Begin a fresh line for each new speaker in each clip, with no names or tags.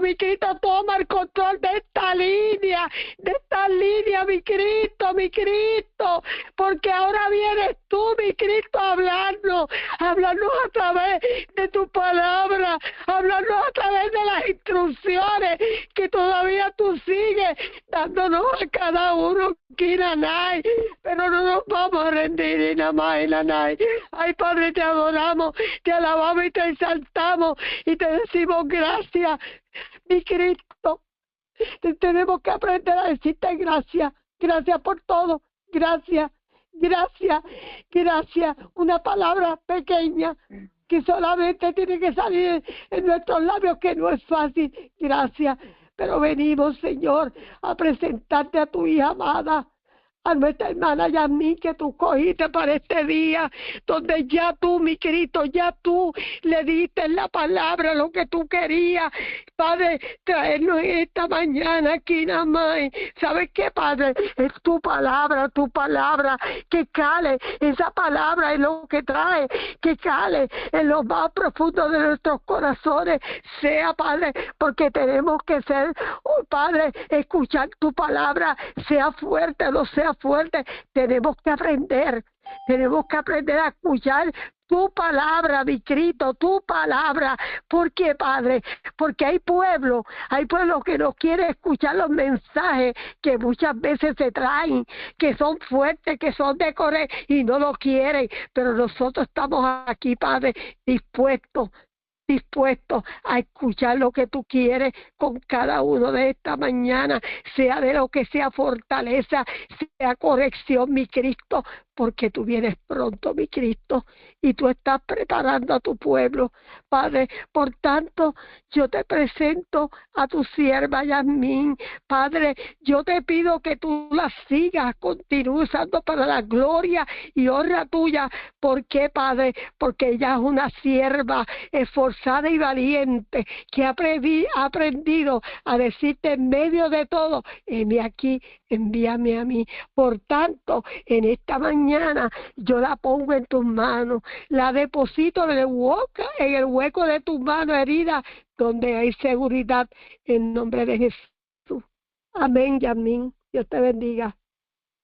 mi Cristo, toma el control de esta línea, mi Cristo, porque ahora vienes tú, mi Cristo, hablando a través de tu palabra, hablando a través de las instrucciones que todavía tú sigues dándonos a cada uno, Kiranay, pero no nos vamos a rendir, Inamay, Nanay. Ay, Padre, te adoramos, te alabamos y te exaltamos y te decimos gracias, mi Cristo. Tenemos que aprender a decirte gracias, gracias por todo, gracias, gracias. Una palabra pequeña que solamente tiene que salir en nuestros labios, que no es fácil, gracias. Pero venimos, Señor, a presentarte a tu hija amada, a nuestra hermana Yasmín, que tú cogiste para este día, donde ya tú, mi Cristo, ya tú le diste la palabra, lo que tú querías, Padre, traernos esta mañana aquí nada más. ¿Sabes qué, Padre? Es tu palabra, que cale, esa palabra es lo que trae, que cale en lo más profundo de nuestros corazones, sea, Padre, porque tenemos que ser, oh Padre, escuchar tu palabra, sea fuerte, no sea fuerte, tenemos que aprender a escuchar tu palabra, mi Cristo, tu palabra. ¿Por qué, Padre? Porque hay pueblos que no quieren escuchar los mensajes que muchas veces se traen, que son fuertes, que son de correr y no lo quieren, pero nosotros estamos aquí, Padre, dispuestos a escuchar lo que tú quieres con cada uno de esta mañana, sea de lo que sea fortaleza, sea corrección, mi Cristo, porque tú vienes pronto, mi Cristo, y tú estás preparando a tu pueblo, Padre. Por tanto, yo te presento a tu sierva Yasmín, Padre. Yo te pido que tú la sigas, continúes usando para la gloria y honra tuya. ¿Por qué, Padre? Porque ella es una sierva esforzada y valiente, que ha aprendido a decirte en medio de todo: heme aquí, envíame a mí. Por tanto, en esta mañana yo la pongo en tus manos, la deposito en el hueco de tus manos herida, donde hay seguridad, en nombre de Jesús. Amén, Yasmín. Dios te bendiga.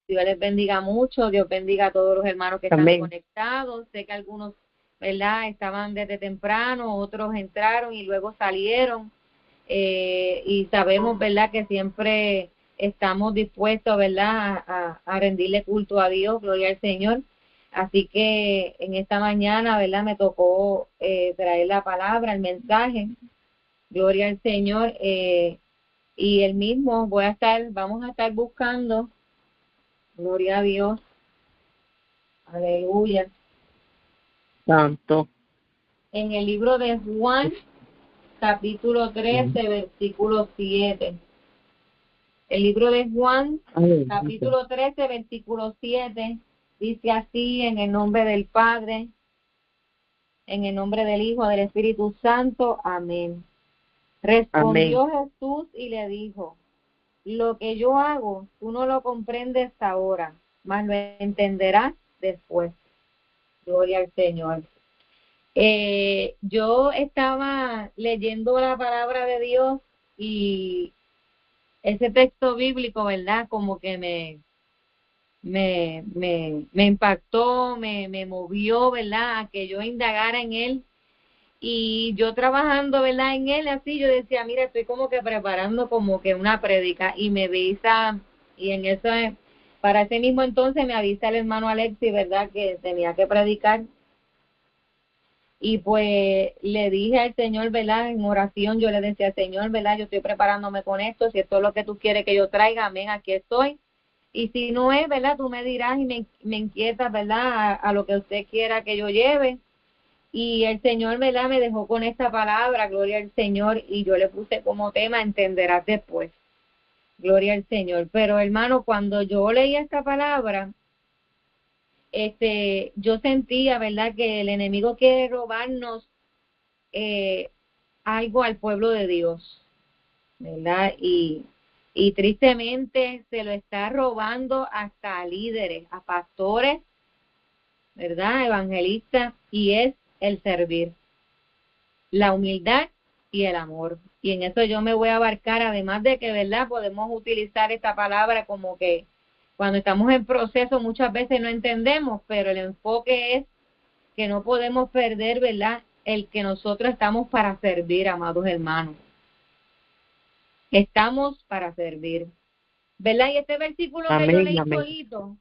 Dios les bendiga mucho, Dios bendiga a todos los hermanos que están conectados. Sé que algunos, ¿verdad?, estaban desde temprano, otros entraron y luego salieron. Y sabemos, ¿verdad?, que siempre estamos dispuestos, ¿verdad?, a rendirle culto a Dios, gloria al Señor. Así que en esta mañana, ¿verdad?, me tocó traer la palabra, el mensaje, gloria al Señor. Y el mismo vamos a estar buscando, gloria a Dios, aleluya,
Santo.
en el libro de Juan, capítulo 13, versículo 7. El libro de Juan, capítulo 13, versículo 7, dice así: en el nombre del Padre, en el nombre del Hijo, del Espíritu Santo, amén. Respondió Jesús y le dijo: lo que yo hago, tú no lo comprendes ahora, mas lo entenderás después. Gloria al Señor. Yo estaba leyendo la palabra de Dios y ese texto bíblico, ¿verdad?, como que me impactó, me movió, ¿verdad?, a que yo indagara en él. Y yo trabajando, ¿verdad?, en él, así yo decía: mira, estoy como que preparando como que una prédica, y me avisa, y en eso, para ese mismo entonces me avisa el hermano Alexis, ¿verdad?, que tenía que predicar. Y pues le dije al Señor, ¿verdad?, en oración, yo le decía: Señor, ¿verdad?, yo estoy preparándome con esto, si esto es lo que tú quieres que yo traiga, amén, aquí estoy. Y si no es, ¿verdad?, tú me dirás y me inquietas, ¿verdad?, a lo que usted quiera que yo lleve. Y el Señor, ¿verdad?, me dejó con esta palabra, gloria al Señor, y yo le puse como tema: entenderás después. Gloria al Señor. Pero, hermano, cuando yo leí esta palabra, yo sentía, ¿verdad?, que el enemigo quiere robarnos algo al pueblo de Dios, ¿verdad? Y tristemente se lo está robando hasta a líderes, a pastores, ¿verdad?, evangelistas, y es el servir. La humildad y el amor. Y en eso yo me voy a abarcar, además de que, ¿verdad?, podemos utilizar esta palabra como que cuando estamos en proceso muchas veces no entendemos, pero el enfoque es que no podemos perder, ¿verdad?, el que nosotros estamos para servir, amados hermanos. Estamos para servir, ¿verdad? Y este versículo que yo
Amén,
leí
amén.
solito,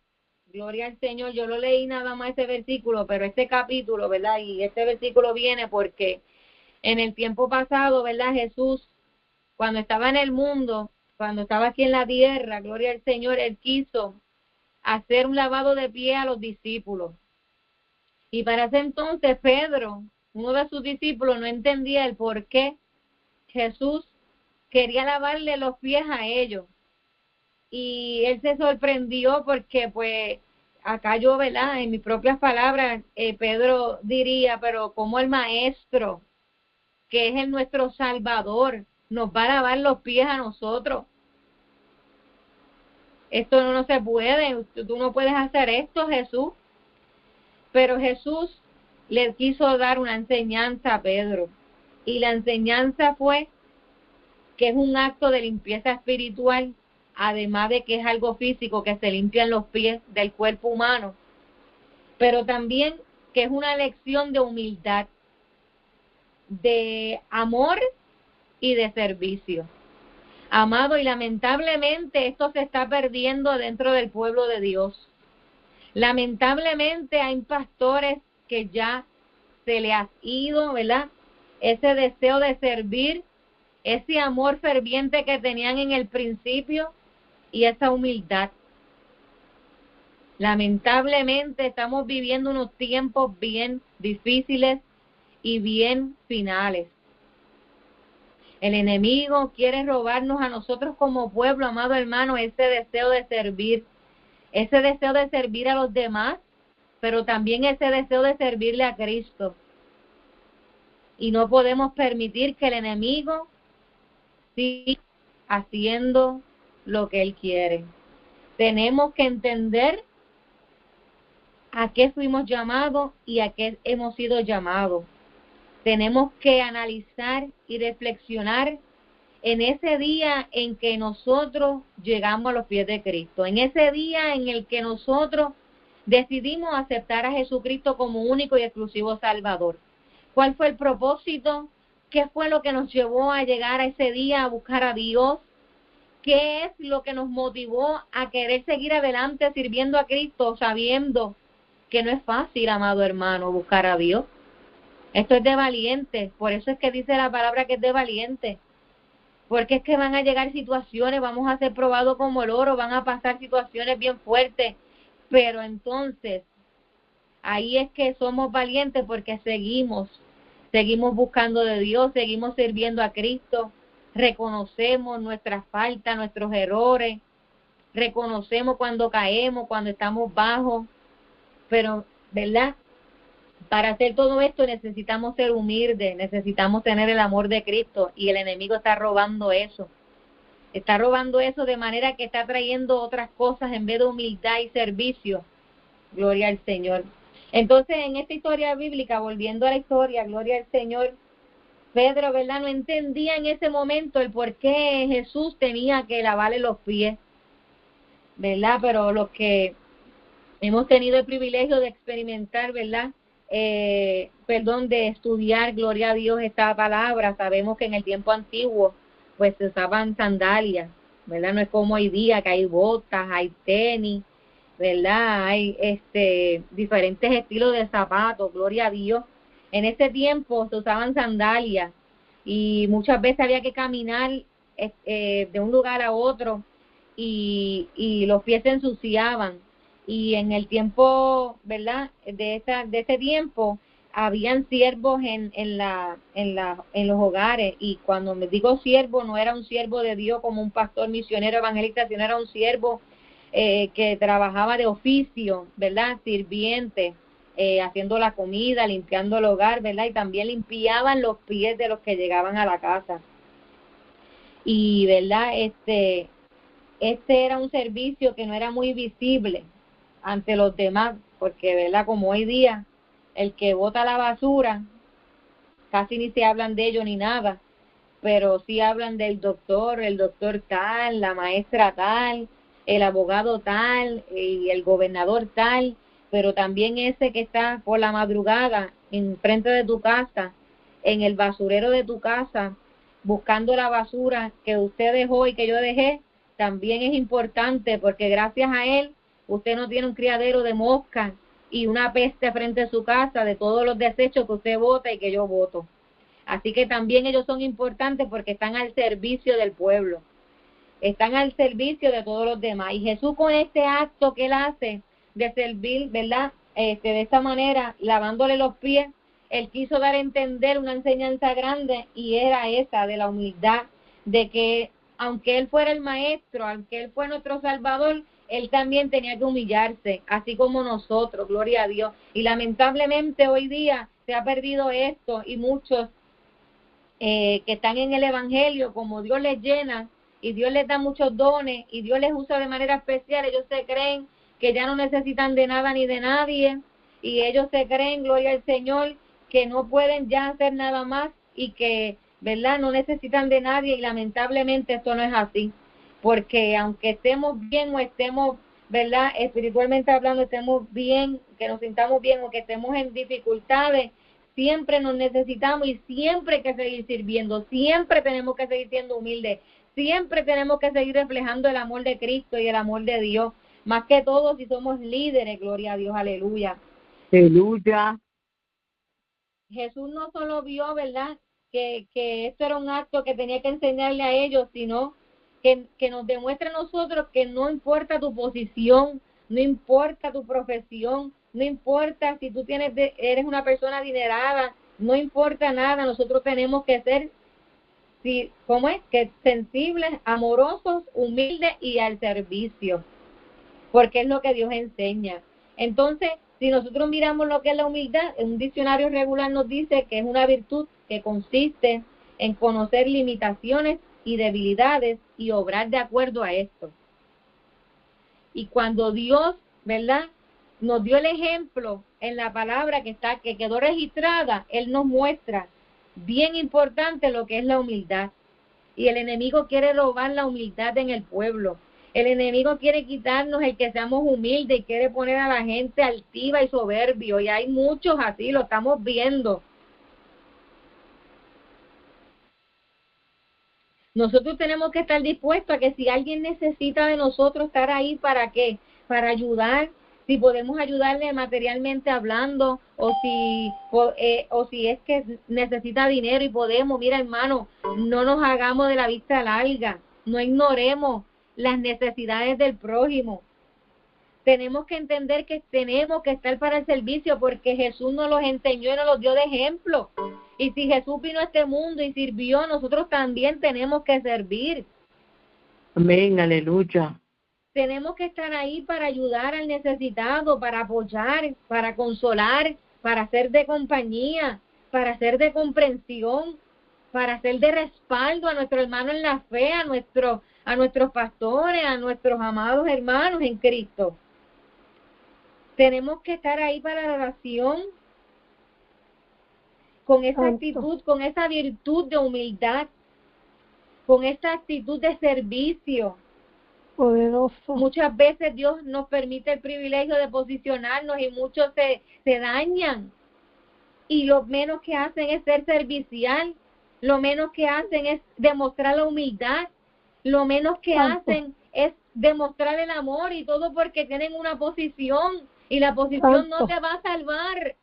gloria al Señor, yo lo leí nada más ese versículo, pero este capítulo, ¿verdad? Y este versículo viene porque en el tiempo pasado, ¿verdad? Jesús, cuando estaba en el mundo, cuando estaba aquí en la tierra, gloria al Señor, Él quiso hacer un lavado de pie a los discípulos. Y para ese entonces Pedro, uno de sus discípulos, no entendía el por qué Jesús quería lavarle los pies a ellos. Y él se sorprendió porque, pues, acá yo, ¿verdad?, en mis propias palabras, Pedro diría, pero ¿cómo el maestro, que es el nuestro Salvador, nos va a lavar los pies a nosotros? Esto no se puede, tú no puedes hacer esto, Jesús. Pero Jesús le quiso dar una enseñanza a Pedro, y la enseñanza fue que es un acto de limpieza espiritual, además de que es algo físico, que se limpian los pies del cuerpo humano, pero también que es una lección de humildad, de amor y de servicio. Amado, y lamentablemente esto se está perdiendo dentro del pueblo de Dios. Lamentablemente hay pastores que ya se le ha ido, ¿verdad?, ese deseo de servir, ese amor ferviente que tenían en el principio y esa humildad. Lamentablemente estamos viviendo unos tiempos bien difíciles y bien finales. El enemigo quiere robarnos a nosotros como pueblo, amado hermano, ese deseo de servir a los demás, pero también ese deseo de servirle a Cristo. Y no podemos permitir que el enemigo siga haciendo lo que él quiere. Tenemos que entender a qué fuimos llamados y a qué hemos sido llamados. Tenemos que analizar y reflexionar en ese día en que nosotros llegamos a los pies de Cristo, en ese día en el que nosotros decidimos aceptar a Jesucristo como único y exclusivo Salvador. ¿Cuál fue el propósito? ¿Qué fue lo que nos llevó a llegar a ese día a buscar a Dios? ¿Qué es lo que nos motivó a querer seguir adelante sirviendo a Cristo, sabiendo que no es fácil, amado hermano, buscar a Dios? Esto es de valiente, por eso es que dice la palabra que es de valiente, porque es que van a llegar situaciones, vamos a ser probados como el oro, van a pasar situaciones bien fuertes, pero entonces ahí es que somos valientes porque seguimos buscando de Dios, seguimos sirviendo a Cristo, reconocemos nuestras faltas, nuestros errores, reconocemos cuando caemos, cuando estamos bajos, pero, ¿verdad?, para hacer todo esto necesitamos ser humildes, necesitamos tener el amor de Cristo, y el enemigo está robando eso de manera que está trayendo otras cosas en vez de humildad y servicio. Gloria al Señor. Entonces, en esta historia bíblica, volviendo a la historia, gloria al Señor, Pedro, ¿verdad?, no entendía en ese momento el por qué Jesús tenía que lavarle los pies, ¿verdad? Pero los que hemos tenido el privilegio de experimentar, ¿verdad?, de estudiar, gloria a Dios, esta palabra, sabemos que en el tiempo antiguo pues se usaban sandalias, ¿verdad? No es como hoy día que hay botas, hay tenis, ¿verdad? Hay diferentes estilos de zapatos, gloria a Dios. En ese tiempo se usaban sandalias y muchas veces había que caminar de un lugar a otro y los pies se ensuciaban. Y en el tiempo, ¿verdad?, de ese tiempo, habían siervos en los hogares, y cuando me digo siervo, no era un siervo de Dios como un pastor misionero evangelista, sino era un siervo que trabajaba de oficio, ¿verdad?, sirviente, haciendo la comida, limpiando el hogar, ¿verdad?, y también limpiaban los pies de los que llegaban a la casa. Y, ¿verdad?, este era un servicio que no era muy visible ante los demás, porque, ¿verdad?, como hoy día, el que bota la basura, casi ni se hablan de ello ni nada, pero sí hablan del doctor, el doctor tal, la maestra tal, el abogado tal y el gobernador tal, pero también ese que está por la madrugada enfrente de tu casa, en el basurero de tu casa, buscando la basura que usted dejó y que yo dejé, también es importante, porque gracias a él usted no tiene un criadero de moscas y una peste frente a su casa de todos los desechos que usted bota y que yo boto. Así que también ellos son importantes porque están al servicio del pueblo, están al servicio de todos los demás. Y Jesús, con este acto que él hace de servir, ¿verdad? De esta manera, lavándole los pies, él quiso dar a entender una enseñanza grande, y era esa de la humildad, de que aunque él fuera el maestro, aunque él fue nuestro salvador, él también tenía que humillarse, así como nosotros, gloria a Dios. Y lamentablemente hoy día se ha perdido esto, y muchos que están en el evangelio, como Dios les llena y Dios les da muchos dones y Dios les usa de manera especial, ellos se creen que ya no necesitan de nada ni de nadie, y ellos se creen, gloria al Señor, que no pueden ya hacer nada más y que, ¿verdad?, no necesitan de nadie. Y lamentablemente esto no es así, porque aunque estemos bien o estemos, ¿verdad?, espiritualmente hablando, estemos bien, que nos sintamos bien o que estemos en dificultades, siempre nos necesitamos y siempre hay que seguir sirviendo, siempre tenemos que seguir siendo humildes, siempre tenemos que seguir reflejando el amor de Cristo y el amor de Dios, más que todo si somos líderes, gloria a Dios, aleluya.
Aleluya.
Jesús no solo vio, ¿verdad?, que esto era un acto que tenía que enseñarle a ellos, sino que nos demuestra a nosotros que no importa tu posición, no importa tu profesión, no importa si tú eres una persona adinerada, no importa nada, nosotros tenemos que ser, ¿cómo es?, que sensibles, amorosos, humildes y al servicio, porque es lo que Dios enseña. Entonces, si nosotros miramos lo que es la humildad, en un diccionario regular nos dice que es una virtud que consiste en conocer limitaciones y debilidades y obrar de acuerdo a esto. Y cuando Dios, ¿verdad?, nos dio el ejemplo en la palabra que quedó registrada, Él nos muestra bien importante lo que es la humildad. Y el enemigo quiere robar la humildad en el pueblo. El enemigo quiere quitarnos el que seamos humildes y quiere poner a la gente altiva y soberbio. Y hay muchos así, lo estamos viendo. Nosotros tenemos que estar dispuestos a que si alguien necesita de nosotros, estar ahí, ¿para qué? Para ayudar. Si podemos ayudarle materialmente hablando, o si es que necesita dinero y podemos, mira, hermano, no nos hagamos de la vista larga, no ignoremos las necesidades del prójimo. Tenemos que entender que tenemos que estar para el servicio, porque Jesús nos los enseñó y nos los dio de ejemplo. Y si Jesús vino a este mundo y sirvió, nosotros también tenemos que servir.
Amén, aleluya.
Tenemos que estar ahí para ayudar al necesitado, para apoyar, para consolar, para ser de compañía, para ser de comprensión, para ser de respaldo a nuestro hermano en la fe, a nuestros pastores, a nuestros amados hermanos en Cristo. Tenemos que estar ahí para la oración, con esa actitud, con esa virtud de humildad, con esa actitud de servicio.
Poderoso.
Muchas veces Dios nos permite el privilegio de posicionarnos y muchos se dañan. Y lo menos que hacen es ser servicial, lo menos que hacen es demostrar la humildad, lo menos que hacen es demostrar el amor, y todo porque tienen una posición, y la posición no te va a salvar.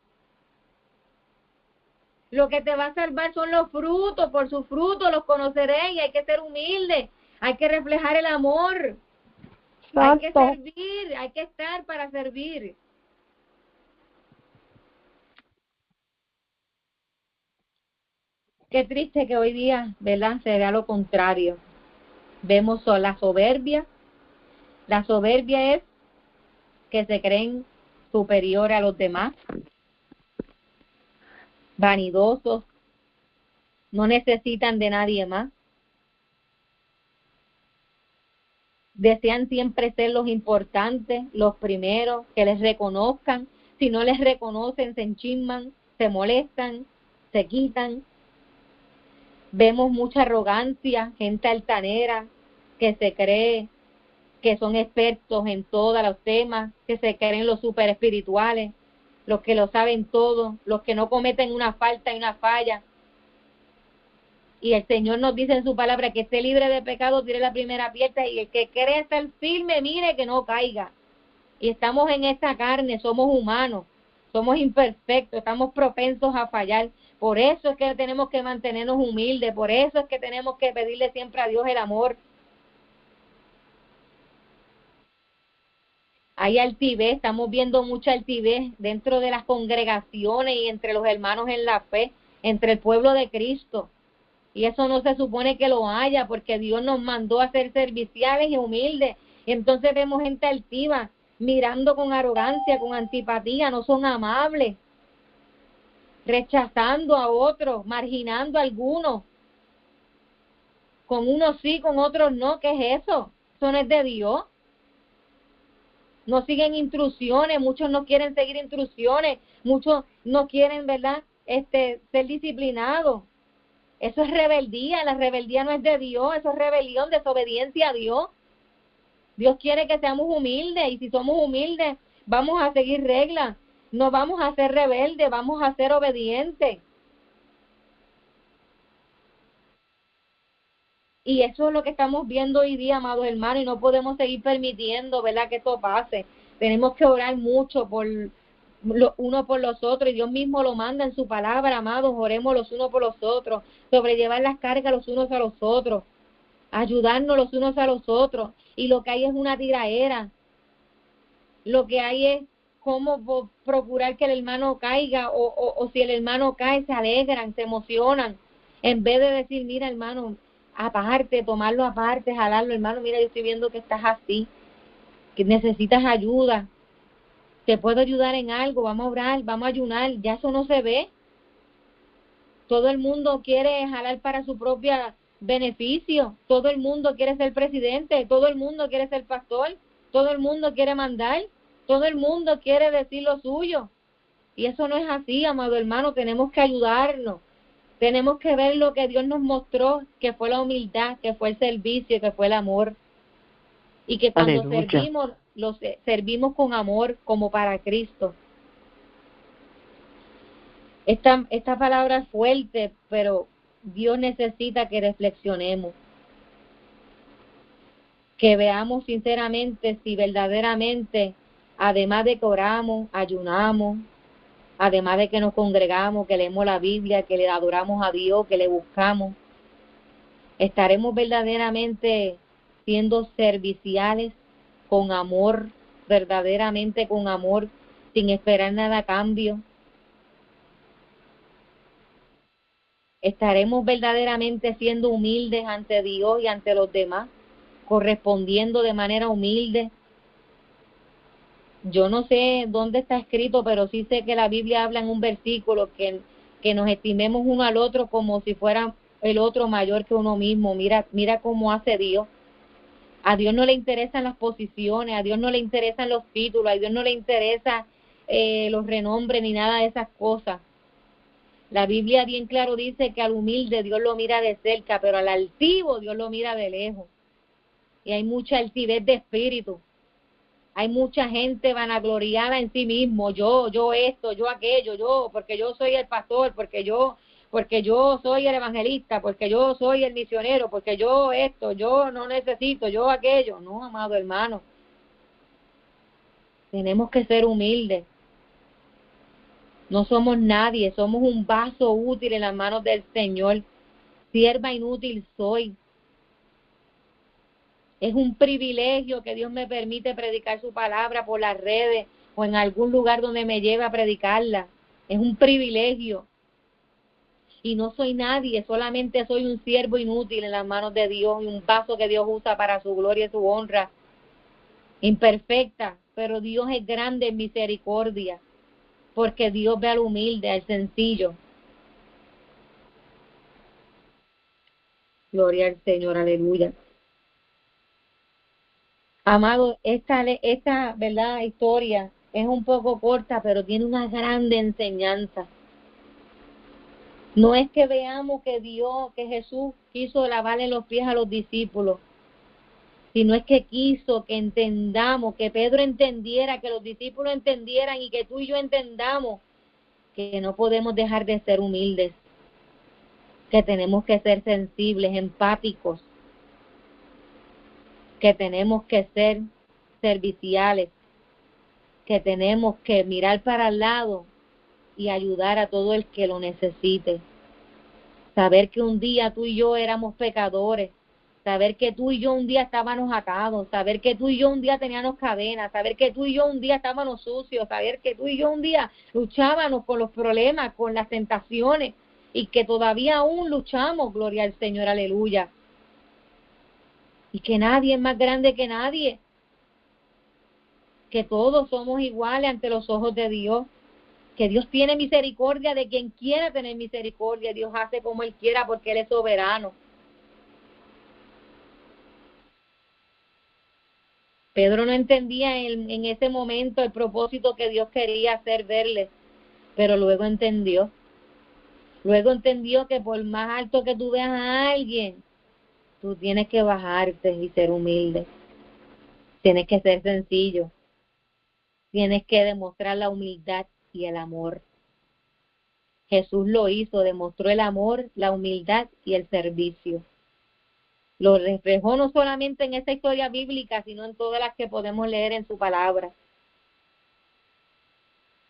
Lo que te va a salvar son los frutos, por sus frutos los conoceréis, y hay que ser humilde, hay que reflejar el amor. Hay que servir, hay que estar para servir. Qué triste que hoy día, ¿verdad?, se vea lo contrario. Vemos la soberbia. La soberbia es que se creen superiores a los demás, vanidosos, no necesitan de nadie más. Desean siempre ser los importantes, los primeros, que les reconozcan. Si no les reconocen, se enchisman, se molestan, se quitan. Vemos mucha arrogancia, gente altanera que se cree que son expertos en todos los temas, que se creen los super espirituales, los que lo saben todo, los que no cometen una falta y una falla. Y el Señor nos dice en su palabra que esté libre de pecado, tire la primera piedra, y el que cree estar firme, mire que no caiga. Y estamos en esta carne, somos humanos, somos imperfectos, estamos propensos a fallar. Por eso es que tenemos que mantenernos humildes, por eso es que tenemos que pedirle siempre a Dios el amor. Hay altivez, estamos viendo mucha altivez dentro de las congregaciones y entre los hermanos en la fe, entre el pueblo de Cristo. Y eso no se supone que lo haya, porque Dios nos mandó a ser serviciales y humildes. Y entonces vemos gente altiva, mirando con arrogancia, con antipatía, no son amables, rechazando a otros, marginando a algunos. Con unos sí, con otros no. ¿Qué es eso? Eso no es de Dios. No siguen instrucciones, muchos no quieren seguir instrucciones, muchos no quieren, ¿verdad?, ser disciplinados. Eso es rebeldía, la rebeldía no es de Dios, eso es rebelión, desobediencia a Dios. Dios quiere que seamos humildes, y si somos humildes, vamos a seguir reglas, no vamos a ser rebeldes, vamos a ser obedientes. Y eso es lo que estamos viendo hoy día, amados hermanos, y no podemos seguir permitiendo, ¿verdad?, que esto pase. Tenemos que orar mucho uno por los otros, y Dios mismo lo manda en su palabra, amados, oremos los unos por los otros, sobrellevar las cargas los unos a los otros, ayudarnos los unos a los otros. Y lo que hay es una tiraera, lo que hay es cómo procurar que el hermano caiga, o si el hermano cae, se alegran, se emocionan, en vez de decir, mira, hermano, aparte, tomarlo aparte, jalarlo, hermano, mira, yo estoy viendo que estás así, que necesitas ayuda, te puedo ayudar en algo, vamos a orar, vamos a ayunar. Ya eso no se ve. Todo el mundo quiere jalar para su propio beneficio, todo el mundo quiere ser presidente, todo el mundo quiere ser pastor, todo el mundo quiere mandar, todo el mundo quiere decir lo suyo. Y eso no es así, amado hermano, tenemos que ayudarnos. Tenemos que ver lo que Dios nos mostró, que fue la humildad, que fue el servicio, que fue el amor. Y que cuando servimos, servimos con amor, como para Cristo. Esta palabra es fuerte, pero Dios necesita que reflexionemos. Que veamos sinceramente si verdaderamente, además de que oramos, ayunamos, además de que nos congregamos, que leemos la Biblia, que le adoramos a Dios, que le buscamos, estaremos verdaderamente siendo serviciales, con amor, verdaderamente con amor, sin esperar nada a cambio. Estaremos verdaderamente siendo humildes ante Dios y ante los demás, correspondiendo de manera humilde. Yo no sé dónde está escrito, pero sí sé que la Biblia habla en un versículo que nos estimemos uno al otro como si fuera el otro mayor que uno mismo. Mira cómo hace Dios. A Dios no le interesan las posiciones, a Dios no le interesan los títulos, a Dios no le interesa los renombres ni nada de esas cosas. La Biblia bien claro dice que al humilde Dios lo mira de cerca, pero al altivo Dios lo mira de lejos. Y hay mucha altivez de espíritu. Hay mucha gente vanagloriada en sí mismo. Yo esto, yo aquello, porque yo soy el pastor, porque yo soy el evangelista, porque yo soy el misionero, porque yo esto, yo no necesito, yo aquello. No, amado hermano. Tenemos que ser humildes. No somos nadie, somos un vaso útil en las manos del Señor. Sierva inútil soy. Es un privilegio que Dios me permite predicar su palabra por las redes o en algún lugar donde me lleve a predicarla. Es un privilegio. Y no soy nadie, solamente soy un siervo inútil en las manos de Dios y un vaso que Dios usa para su gloria y su honra. Imperfecta, pero Dios es grande en misericordia, porque Dios ve al humilde, al sencillo. Gloria al Señor, aleluya. Amado, esta verdad historia es un poco corta, pero tiene una grande enseñanza. No es que veamos que Dios, que Jesús quiso lavarle los pies a los discípulos, sino es que quiso que entendamos, que Pedro entendiera, que los discípulos entendieran y que tú y yo entendamos que no podemos dejar de ser humildes, que tenemos que ser sensibles, empáticos, que tenemos que ser serviciales, que tenemos que mirar para el lado y ayudar a todo el que lo necesite. Saber que un día tú y yo éramos pecadores, saber que tú y yo un día estábamos atados, saber que tú y yo un día teníamos cadenas, saber que tú y yo un día estábamos sucios, saber que tú y yo un día luchábamos con los problemas, con las tentaciones, y que todavía aún luchamos, gloria al Señor, aleluya. Y que nadie es más grande que nadie, que todos somos iguales ante los ojos de Dios, que Dios tiene misericordia de quien quiera tener misericordia, Dios hace como Él quiera porque Él es soberano. Pedro no entendía en ese momento el propósito que Dios quería hacer verle, pero luego entendió. Luego entendió que por más alto que tú veas a alguien, tú tienes que bajarte y ser humilde. Tienes que ser sencillo. Tienes que demostrar la humildad y el amor. Jesús lo hizo, demostró el amor, la humildad y el servicio. Lo reflejó no solamente en esta historia bíblica, sino en todas las que podemos leer en su palabra.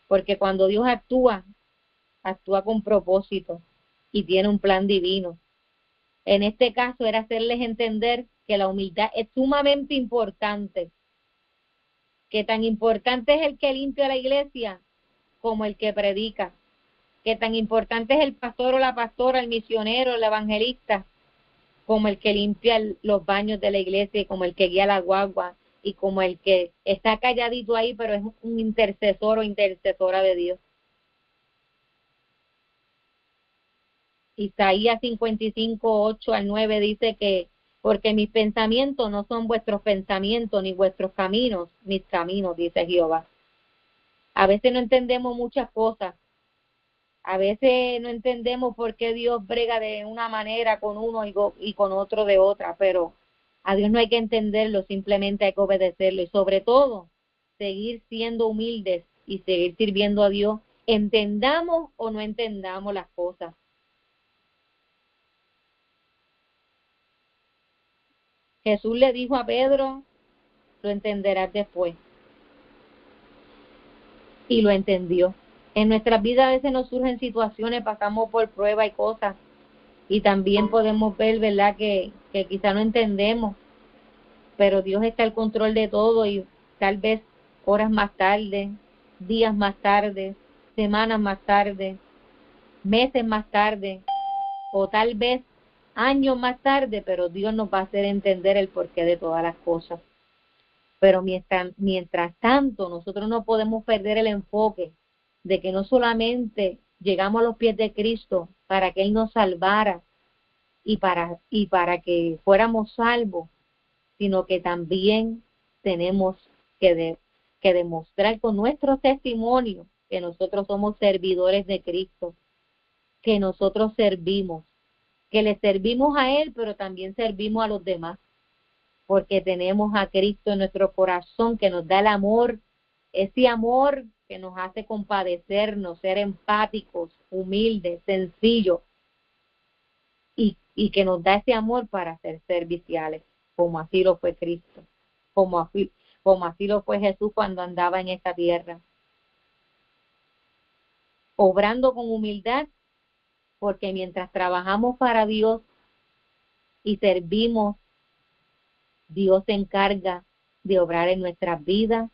Porque cuando Dios actúa con propósito y tiene un plan divino. En este caso era hacerles entender que la humildad es sumamente importante, que tan importante es el que limpia la iglesia como el que predica, que tan importante es el pastor o la pastora, el misionero, el evangelista, como el que limpia los baños de la iglesia y como el que guía la guagua y como el que está calladito ahí pero es un intercesor o intercesora de Dios. Isaías 55, 8 al 9 dice que porque mis pensamientos no son vuestros pensamientos, ni vuestros caminos, mis caminos, dice Jehová. A veces no entendemos muchas cosas. A veces no entendemos por qué Dios brega de una manera con uno y con otro de otra, pero a Dios no hay que entenderlo, simplemente hay que obedecerlo y sobre todo seguir siendo humildes y seguir sirviendo a Dios, entendamos o no entendamos las cosas. Jesús le dijo a Pedro, lo entenderás después. Y lo entendió. En nuestras vidas a veces nos surgen situaciones, pasamos por pruebas y cosas, y también podemos ver, ¿verdad?, que quizá no entendemos, pero Dios está al control de todo y tal vez horas más tarde, días más tarde, semanas más tarde, meses más tarde, o tal vez años más tarde, pero Dios nos va a hacer entender el porqué de todas las cosas. Pero mientras tanto, nosotros no podemos perder el enfoque de que no solamente llegamos a los pies de Cristo para que Él nos salvara y para que fuéramos salvos, sino que también tenemos que demostrar con nuestro testimonio que nosotros somos servidores de Cristo, que nosotros servimos, que le servimos a Él, pero también servimos a los demás, porque tenemos a Cristo en nuestro corazón que nos da el amor, ese amor que nos hace compadecernos, ser empáticos, humildes, sencillos, y que nos da ese amor para ser serviciales, como así lo fue Cristo, como así lo fue Jesús cuando andaba en esta tierra, obrando con humildad, porque mientras trabajamos para Dios y servimos, Dios se encarga de obrar en nuestras vidas,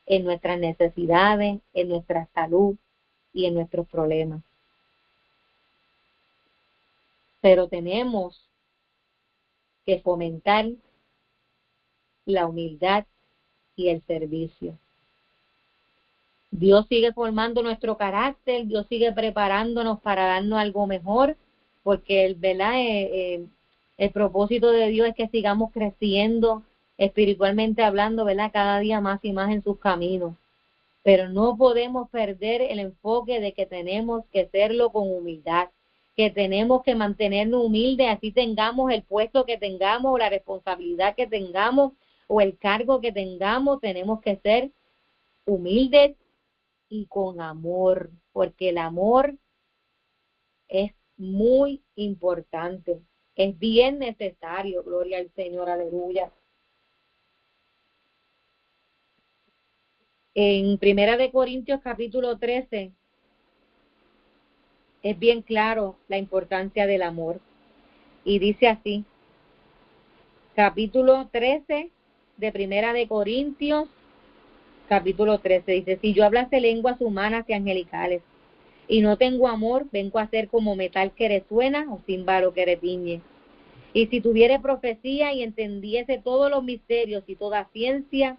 en nuestras necesidades, en nuestra salud y en nuestros problemas. Pero tenemos que fomentar la humildad y el servicio. Dios sigue formando nuestro carácter, Dios sigue preparándonos para darnos algo mejor, porque ¿verdad? El propósito de Dios es que sigamos creciendo espiritualmente hablando, ¿verdad?, cada día más y más en sus caminos. Pero no podemos perder el enfoque de que tenemos que hacerlo con humildad, que tenemos que mantenernos humildes, así tengamos el puesto que tengamos, o la responsabilidad que tengamos, o el cargo que tengamos, tenemos que ser humildes y con amor, porque el amor es muy importante, es bien necesario, gloria al Señor, aleluya. En Primera de Corintios capítulo 13 es bien claro la importancia del amor, y dice así, capítulo 13 de Primera de Corintios, capítulo 13, dice, si yo hablase lenguas humanas y angelicales, y no tengo amor, vengo a ser como metal que resuena o címbalo que retiñe. Y si tuviere profecía y entendiese todos los misterios y toda ciencia,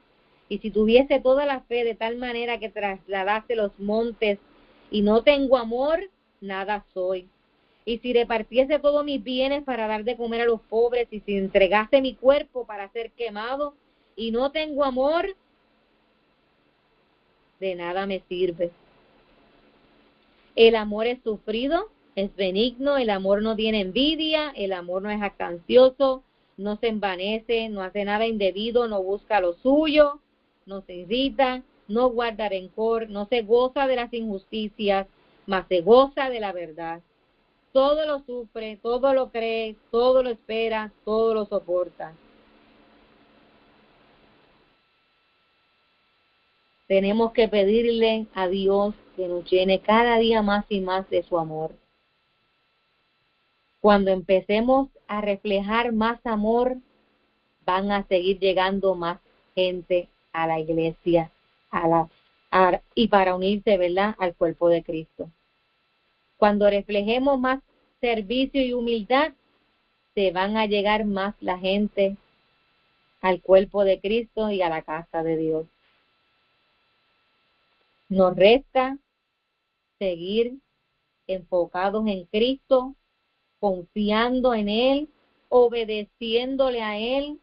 y si tuviese toda la fe de tal manera que trasladase los montes, y no tengo amor, nada soy. Y si repartiese todos mis bienes para dar de comer a los pobres, y si entregase mi cuerpo para ser quemado, y no tengo amor, de nada me sirve. El amor es sufrido, es benigno, el amor no tiene envidia, el amor no es jactancioso, no se envanece, no hace nada indebido, no busca lo suyo, no se irrita, no guarda rencor, no se goza de las injusticias, mas se goza de la verdad. Todo lo sufre, todo lo cree, todo lo espera, todo lo soporta. Tenemos que pedirle a Dios que nos llene cada día más y más de su amor. Cuando empecemos a reflejar más amor, van a seguir llegando más gente a la iglesia y para unirse, ¿verdad?, al cuerpo de Cristo. Cuando reflejemos más servicio y humildad, se van a llegar más la gente al cuerpo de Cristo y a la casa de Dios. Nos resta seguir enfocados en Cristo, confiando en Él, obedeciéndole a Él,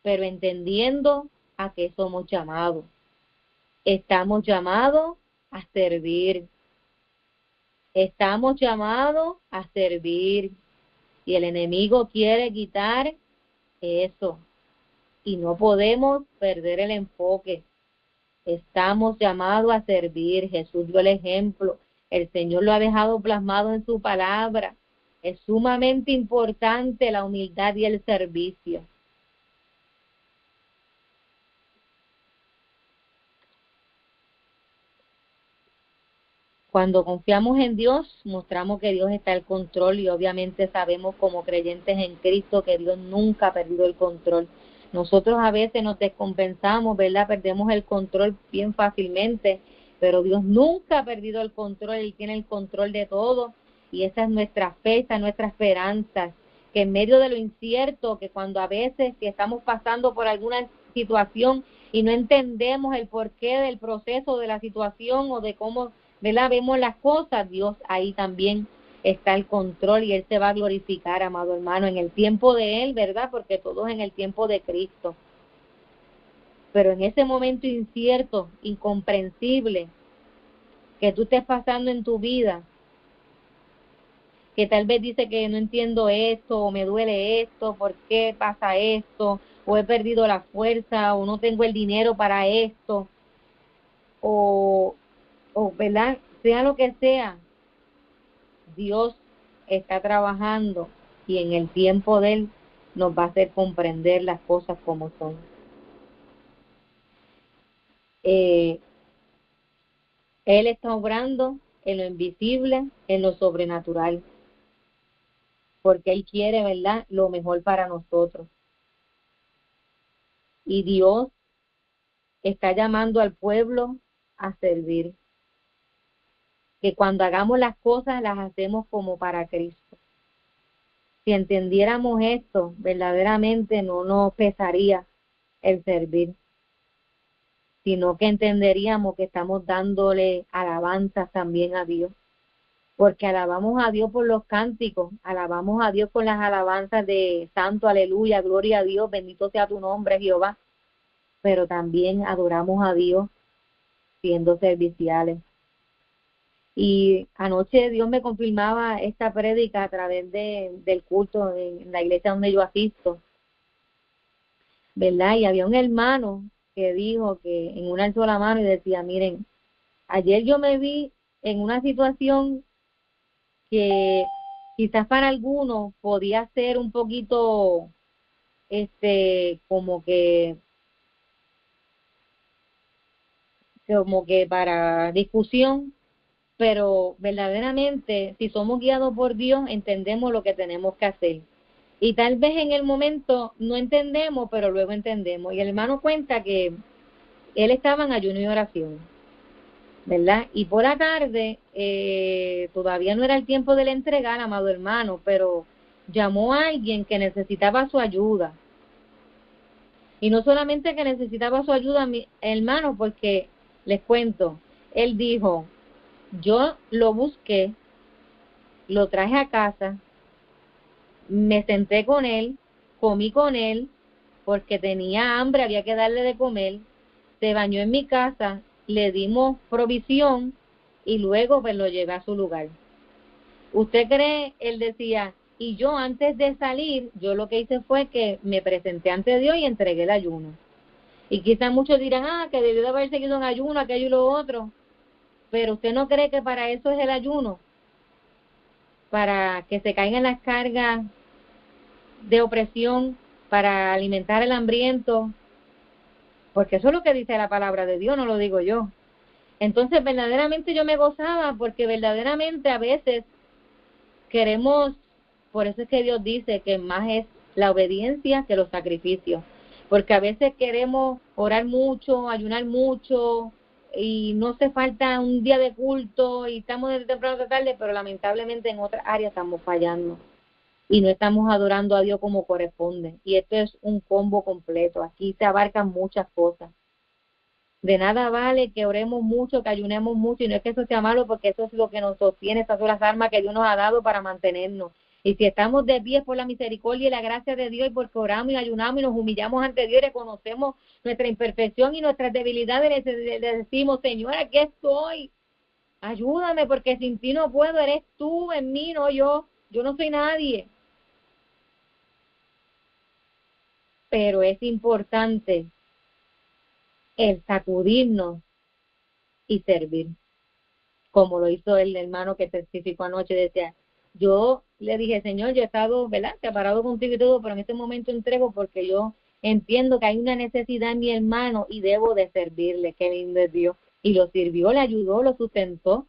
pero entendiendo a qué somos llamados. Estamos llamados a servir. Estamos llamados a servir. Y el enemigo quiere quitar eso. Y no podemos perder el enfoque. Estamos llamados a servir. Jesús dio el ejemplo. El Señor lo ha dejado plasmado en su palabra. Es sumamente importante la humildad y el servicio. Cuando confiamos en Dios, mostramos que Dios está al control y obviamente sabemos como creyentes en Cristo que Dios nunca ha perdido el control. Nosotros a veces nos descompensamos, ¿verdad? Perdemos el control bien fácilmente, pero Dios nunca ha perdido el control, Él tiene el control de todo y esa es nuestra fe, esa es nuestra esperanza, que en medio de lo incierto, que cuando a veces si estamos pasando por alguna situación y no entendemos el porqué del proceso de la situación o de cómo, ¿verdad?, vemos las cosas, Dios ahí también está el control y Él se va a glorificar, amado hermano, en el tiempo de Él, ¿verdad? Porque todo es en el tiempo de Cristo. Pero en ese momento incierto, incomprensible, que tú estés pasando en tu vida, que tal vez dice que no entiendo esto, o me duele esto, ¿por qué pasa esto? O he perdido la fuerza, o no tengo el dinero para esto, o ¿verdad? Sea lo que sea, Dios está trabajando y en el tiempo de Él nos va a hacer comprender las cosas como son. Él está obrando en lo invisible, en lo sobrenatural, porque Él quiere, ¿verdad?, lo mejor para nosotros. Y Dios está llamando al pueblo a servir, que cuando hagamos las cosas las hacemos como para Cristo. Si entendiéramos esto, verdaderamente no nos pesaría el servir, sino que entenderíamos que estamos dándole alabanzas también a Dios, porque alabamos a Dios por los cánticos, alabamos a Dios con las alabanzas de santo, aleluya, gloria a Dios, bendito sea tu nombre, Jehová, pero también adoramos a Dios siendo serviciales. Y anoche Dios me confirmaba esta prédica a través del culto en la iglesia donde yo asisto, ¿verdad? Y había un hermano que dijo que en una alzó la mano y decía, miren, ayer yo me vi en una situación que quizás para algunos podía ser un poquito, como que para discusión, pero verdaderamente si somos guiados por Dios entendemos lo que tenemos que hacer. Y tal vez en el momento no entendemos, pero luego entendemos. Y el hermano cuenta que él estaba en ayuno y oración, ¿verdad? Y por la tarde, todavía no era el tiempo de la entregar, amado hermano, pero llamó a alguien que necesitaba su ayuda. Y no solamente que necesitaba su ayuda, mi hermano, porque les cuento, él dijo, yo lo busqué, lo traje a casa, me senté con él, comí con él, porque tenía hambre, había que darle de comer, se bañó en mi casa, le dimos provisión y luego pues lo llevé a su lugar. ¿Usted cree? Él decía, y yo antes de salir, yo lo que hice fue que me presenté ante Dios y entregué el ayuno. Y quizás muchos dirán, que debió de haber seguido en ayuno, aquello y lo otro, pero ¿usted no cree que para eso es el ayuno? Para que se caigan las cargas de opresión, para alimentar el hambriento, porque eso es lo que dice la palabra de Dios, no lo digo yo. Entonces verdaderamente yo me gozaba, porque verdaderamente a veces queremos, por eso es que Dios dice que más es la obediencia que los sacrificios, porque a veces queremos orar mucho, ayunar mucho, y no hace falta un día de culto, y estamos desde temprano hasta tarde, pero lamentablemente en otras áreas estamos fallando, y no estamos adorando a Dios como corresponde, y esto es un combo completo, aquí se abarcan muchas cosas. De nada vale que oremos mucho, que ayunemos mucho, y no es que eso sea malo, porque eso es lo que nos sostiene, esas son las armas que Dios nos ha dado para mantenernos. Y si estamos de pie es por la misericordia y la gracia de Dios, y porque oramos y ayunamos y nos humillamos ante Dios y reconocemos nuestra imperfección y nuestras debilidades, le decimos, Señor, aquí estoy, ayúdame, porque sin ti no puedo, eres tú en mí, no yo no soy nadie. Pero es importante el sacudirnos y servir, como lo hizo el hermano que testificó anoche. Decía, yo le dije, Señor, yo he estado, ¿verdad?, separado contigo y todo, pero en este momento entrego porque yo entiendo que hay una necesidad en mi hermano y debo de servirle. Qué lindo es Dios. Y lo sirvió, le ayudó, lo sustentó.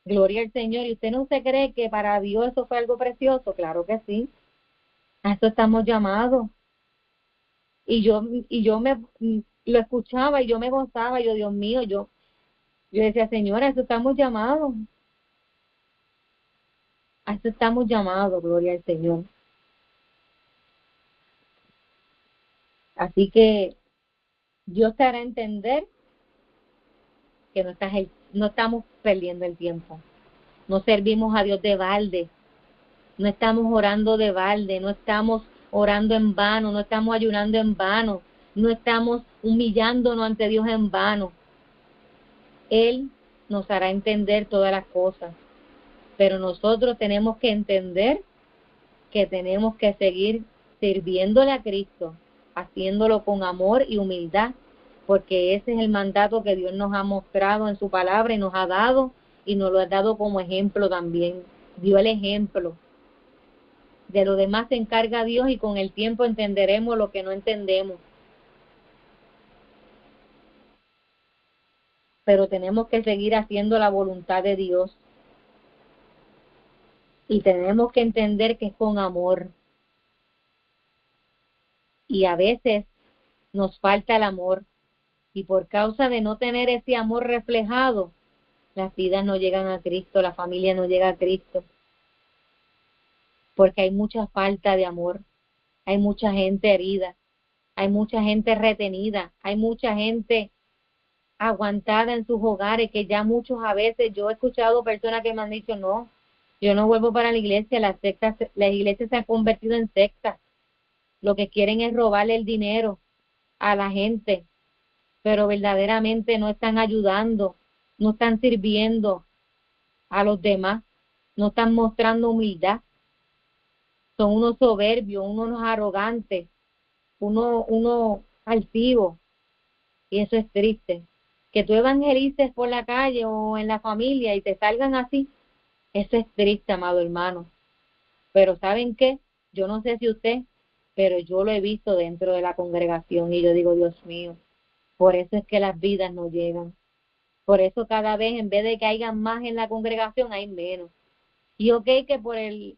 Gloria al Señor. ¿Y usted no se cree que para Dios eso fue algo precioso? Claro que sí. A eso estamos llamados. Y yo lo escuchaba y yo me gozaba, yo, Dios mío, yo decía, Señora, a eso estamos llamados. A eso estamos llamados, gloria al Señor. Así que Dios te hará entender que no estamos perdiendo el tiempo. No servimos a Dios de balde. No estamos orando de balde. No estamos orando en vano. No estamos ayunando en vano. No estamos humillándonos ante Dios en vano. Él nos hará entender todas las cosas. Pero nosotros tenemos que entender que tenemos que seguir sirviéndole a Cristo, haciéndolo con amor y humildad, porque ese es el mandato que Dios nos ha mostrado en su palabra y nos ha dado, y nos lo ha dado como ejemplo también. Dio el ejemplo. De lo demás se encarga Dios, y con el tiempo entenderemos lo que no entendemos. Pero tenemos que seguir haciendo la voluntad de Dios. Y tenemos que entender que es con amor. Y a veces nos falta el amor. Y por causa de no tener ese amor reflejado, las vidas no llegan a Cristo, la familia no llega a Cristo. Porque hay mucha falta de amor. Hay mucha gente herida. Hay mucha gente retenida. Hay mucha gente aguantada en sus hogares, que ya muchos a veces, yo he escuchado personas que me han dicho, no, yo no vuelvo para la iglesia, las iglesias se han convertido en sectas. Lo que quieren es robarle el dinero a la gente, pero verdaderamente no están ayudando, no están sirviendo, a los demás, no están mostrando humildad, son unos soberbios, unos arrogantes, unos altivos, y eso es triste. Que tú evangelices por la calle o en la familia y te salgan así, eso es triste, amado hermano. Pero ¿saben qué? Yo no sé si usted, pero yo lo he visto dentro de la congregación y yo digo, Dios mío, por eso es que las vidas no llegan. Por eso cada vez, en vez de que hayan más en la congregación, hay menos. Y ok que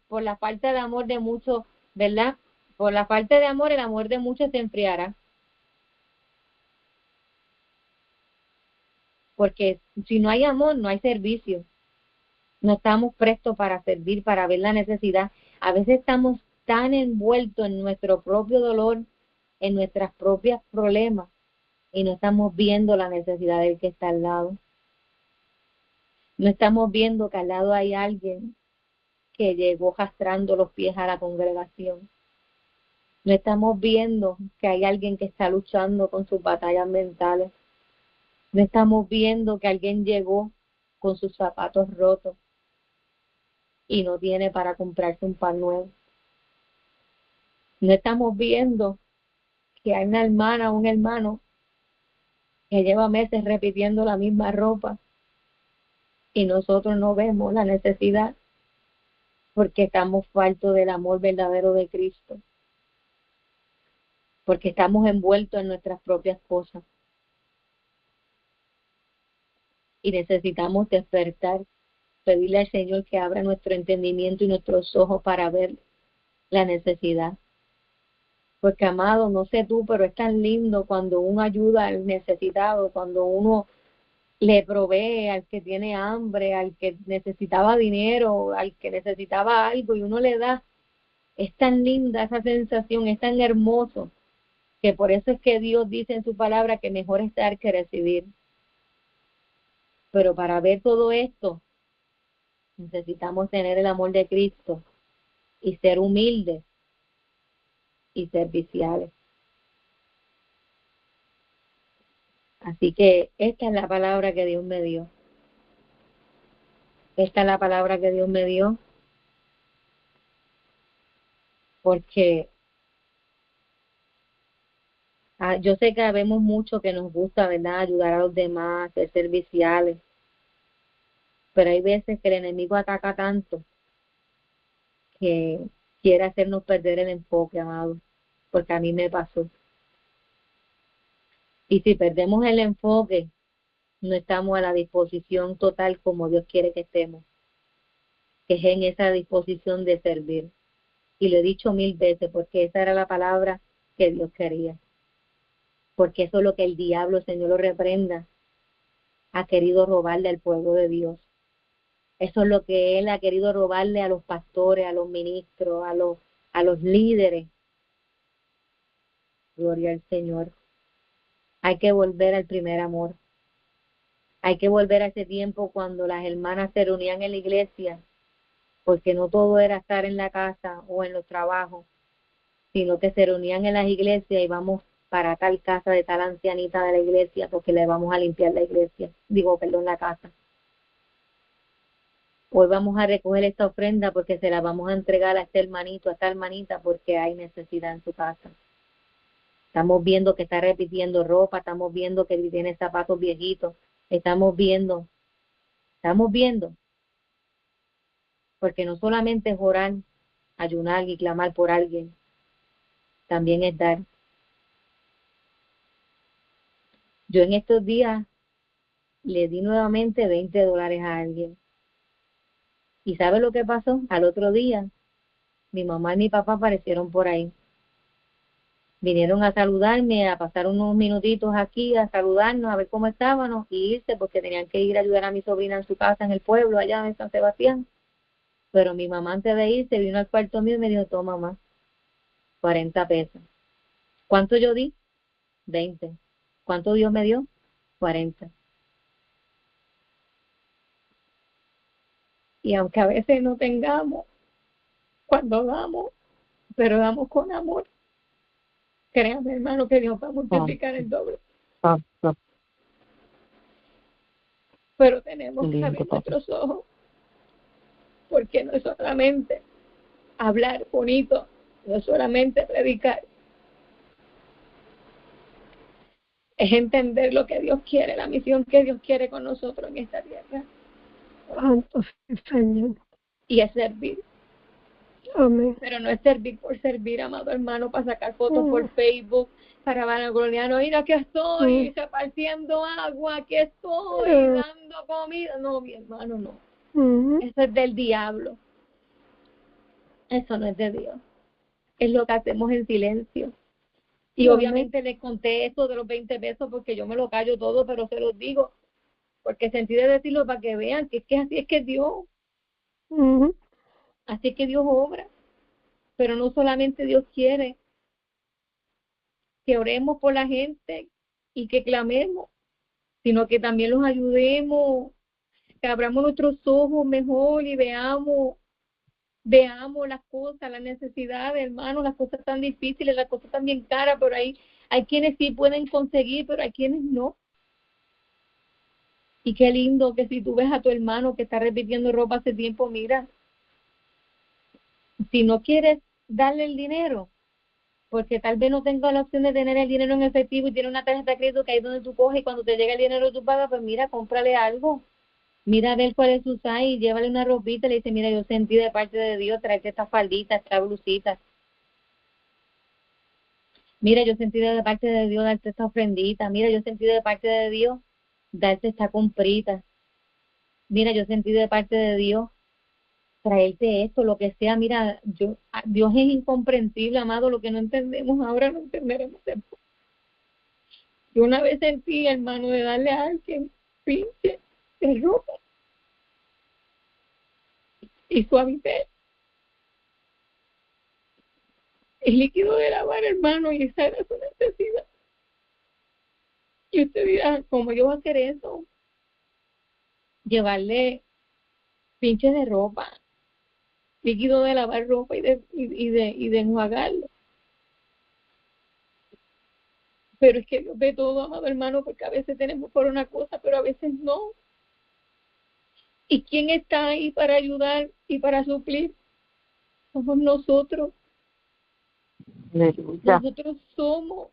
por la falta de amor de muchos, ¿verdad? Por la falta de amor, el amor de muchos se enfriará. Porque si no hay amor, no hay servicio. No estamos prestos para servir, para ver la necesidad. A veces estamos tan envueltos en nuestro propio dolor, en nuestros propios problemas, y no estamos viendo la necesidad del que está al lado. No estamos viendo que al lado hay alguien que llegó arrastrando los pies a la congregación. No estamos viendo que hay alguien que está luchando con sus batallas mentales. No estamos viendo que alguien llegó con sus zapatos rotos y no tiene para comprarse un pan nuevo. No estamos viendo que hay una hermana o un hermano que lleva meses repitiendo la misma ropa y nosotros no vemos la necesidad porque estamos faltos del amor verdadero de Cristo, porque estamos envueltos en nuestras propias cosas y necesitamos despertar, pedirle al Señor que abra nuestro entendimiento y nuestros ojos para ver la necesidad. Porque, amado, no sé tú, pero es tan lindo cuando uno ayuda al necesitado, cuando uno le provee al que tiene hambre, al que necesitaba dinero, al que necesitaba algo y uno le da. Es tan linda esa sensación, es tan hermoso, que por eso es que Dios dice en su palabra que mejor es dar que recibir. Pero para ver todo esto, necesitamos tener el amor de Cristo y ser humildes y serviciales. Así que esta es la palabra que Dios me dio. Esta es la palabra que Dios me dio, porque yo sé que habemos mucho que nos gusta, ¿verdad?, ayudar a los demás, ser serviciales, pero hay veces que el enemigo ataca tanto que quiere hacernos perder el enfoque, amado, porque a mí me pasó. Y si perdemos el enfoque, no estamos a la disposición total como Dios quiere que estemos, que es en esa disposición de servir. Y lo he dicho 1000 veces, porque esa era la palabra que Dios quería. Porque eso es lo que el diablo, Señor lo reprenda, ha querido robarle al pueblo de Dios. Eso es lo que él ha querido robarle a los pastores, a los ministros, a los líderes. Gloria al Señor. Hay que volver al primer amor. Hay que volver a ese tiempo cuando las hermanas se reunían en la iglesia, porque no todo era estar en la casa o en los trabajos, sino que se reunían en las iglesias y vamos para tal casa de tal ancianita de la iglesia porque le vamos a limpiar la iglesia, la casa. Hoy vamos a recoger esta ofrenda porque se la vamos a entregar a este hermanito, a esta hermanita, porque hay necesidad en su casa. Estamos viendo que está repitiendo ropa, estamos viendo que tiene zapatos viejitos, estamos viendo, porque no solamente es orar, ayunar y clamar por alguien, también es dar. Yo en estos días le di nuevamente $20 a alguien. ¿Y sabe lo que pasó? Al otro día, mi mamá y mi papá aparecieron por ahí. Vinieron a saludarme, a pasar unos minutitos aquí, a saludarnos, a ver cómo estábamos y irse porque tenían que ir a ayudar a mi sobrina en su casa en el pueblo, allá en San Sebastián. Pero mi mamá antes de irse vino al cuarto mío y me dijo, toma mamá, 40 pesos. ¿Cuánto yo di? 20. ¿Cuánto Dios me dio? 40. Y aunque a veces no tengamos, cuando damos, pero damos con amor, créanme, hermano, que Dios va a multiplicar el doble. Pero tenemos que abrir nuestros ojos porque no es solamente hablar bonito, no es solamente predicar, es entender lo que Dios quiere, la misión que Dios quiere con nosotros en esta tierra,
Santo sí, Señor.
y es servir.
Amén.
Pero no es servir por servir, amado hermano, para sacar fotos por Facebook, para vanagloriarnos. Mira, aquí estoy repartiendo agua, aquí estoy dando comida. No, mi hermano, no. Eso es del diablo. Eso no es de Dios. Es lo que hacemos en silencio. Y obviamente les conté esto de los 20 pesos porque yo me lo callo todo, pero se los digo porque sentí de decirlo para que vean que es que así es que Dios, así es que Dios obra. Pero no solamente Dios quiere que oremos por la gente y que clamemos, sino que también los ayudemos, que abramos nuestros ojos mejor y veamos las cosas, las necesidades, hermanos, las cosas tan difíciles, las cosas tan bien caras, pero hay quienes sí pueden conseguir, pero hay quienes no. Y qué lindo que si tú ves a tu hermano que está repitiendo ropa hace tiempo, mira, si no quieres darle el dinero, porque tal vez no tenga la opción de tener el dinero en efectivo y tiene una tarjeta de crédito que ahí es donde tú coges y cuando te llega el dinero tú pagas, pues mira, cómprale algo. Mira a ver cuál es su size y llévale una ropita y le dice, mira, yo sentí de parte de Dios traerte esta faldita, esta blusita. Mira, yo sentí de parte de Dios darte esta ofrendita. Mira, yo sentí de parte de Dios darte esta comprita. Mira, yo sentí de parte de Dios traerte esto, lo que sea. Mira, Dios es incomprensible, amado, lo que no entendemos ahora no entenderemos después. Yo una vez sentí, hermano, de darle a alguien pinche de ropa y suavitel el líquido de lavar, hermano, y esa era su necesidad. Y usted dirá, ¿cómo yo voy a hacer eso? Llevarle pinches de ropa, líquido de lavar ropa y de enjuagarlo. Pero es que Dios ve todo, amado hermano, porque a veces tenemos por una cosa, pero a veces no. ¿Y quién está ahí para ayudar y para suplir? Somos nosotros.
Aleluya.
Nosotros somos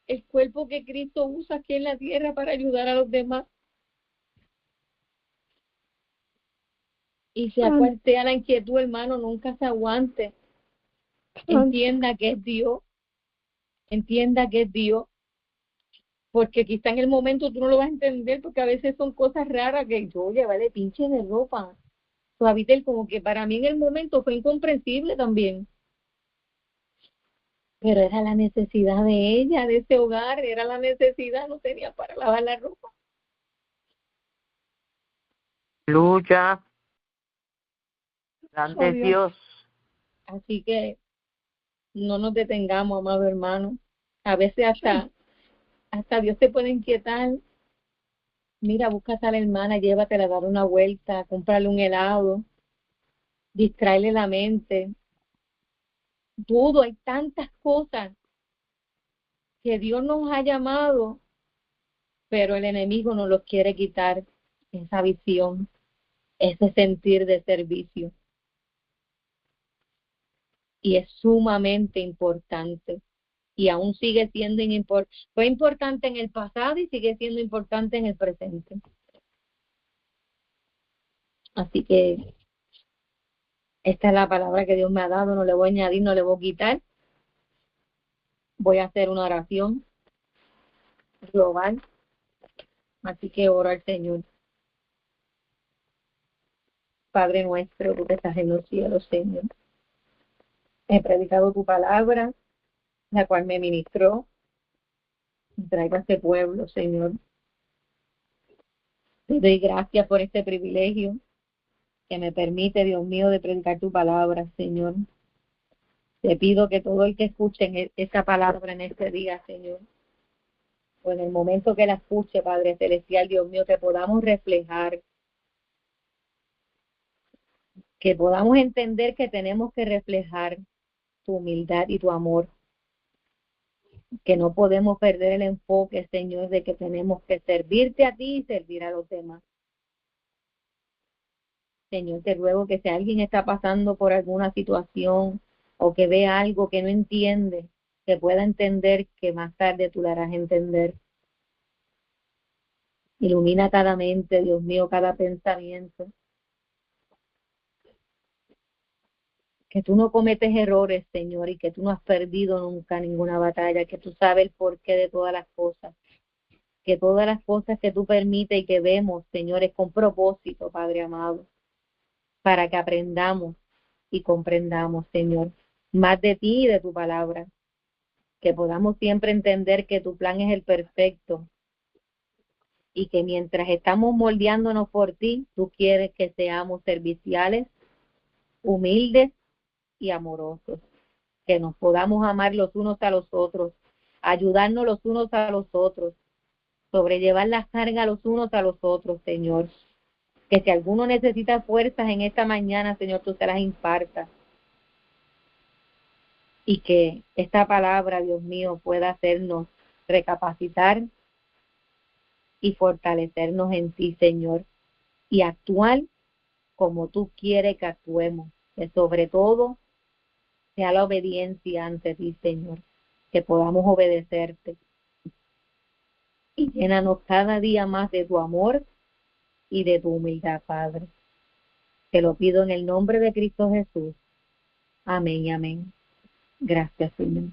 el cuerpo que Cristo usa aquí en la tierra para ayudar a los demás. Y sea cual sea la inquietud, hermano, nunca se aguante. Entienda que es Dios. Entienda que es Dios. Porque quizá en el momento tú no lo vas a entender, porque a veces son cosas raras que yo llevarle pinche de ropa. Suavitel, como que para mí en el momento fue incomprensible también. Pero era la necesidad de ella, de ese hogar, era la necesidad, no tenía para lavar la ropa.
Aleluya. Grande Dios.
Así que no nos detengamos, amado hermano. A veces hasta Dios te puede inquietar. Mira, busca a tal hermana, llévatela a dar una vuelta, cómprale un helado, distraerle la mente. Todo, hay tantas cosas que Dios nos ha llamado, pero el enemigo nos los quiere quitar, esa visión, ese sentir de servicio. Y es sumamente importante. Y aún sigue siendo fue importante en el pasado y sigue siendo importante en el presente. Así que esta es la palabra que Dios me ha dado, no le voy a añadir, no le voy a quitar. Voy a hacer una oración global. Así que oro al Señor. Padre nuestro, tú que estás en los cielos, Señor. He predicado tu palabra, la cual me ministró. Traigo a este pueblo, Señor. Te doy gracias por este privilegio que me permite, Dios mío, de predicar tu palabra, Señor. Te pido que todo el que escuche esta palabra en este día, Señor, o en el momento que la escuche, Padre Celestial, Dios mío, que podamos reflejar, que podamos entender que tenemos que reflejar tu humildad y tu amor, que no podemos perder el enfoque, Señor, de que tenemos que servirte a ti y servir a los demás. Señor, te ruego que si alguien está pasando por alguna situación o que ve algo que no entiende, que pueda entender, que más tarde tú le harás entender. Ilumina cada mente, Dios mío, cada pensamiento. Que tú no cometes errores, Señor, y que tú no has perdido nunca ninguna batalla, que tú sabes el porqué de todas las cosas, que todas las cosas que tú permites y que vemos, Señor, es con propósito, Padre amado, para que aprendamos y comprendamos, Señor, más de ti y de tu palabra, que podamos siempre entender que tu plan es el perfecto y que mientras estamos moldeándonos por ti, tú quieres que seamos serviciales, humildes y amorosos, que nos podamos amar los unos a los otros, ayudarnos los unos a los otros, sobrellevar las cargas los unos a los otros, Señor. Que si alguno necesita fuerzas en esta mañana, Señor, tú se las impartas. Y que esta palabra, Dios mío, pueda hacernos recapacitar y fortalecernos en ti, Señor, y actuar como tú quieres que actuemos, que sobre todo sea la obediencia ante ti, Señor, que podamos obedecerte. Y llénanos cada día más de tu amor y de tu humildad, Padre. Te lo pido en el nombre de Cristo Jesús. Amén y amén. Gracias, Señor.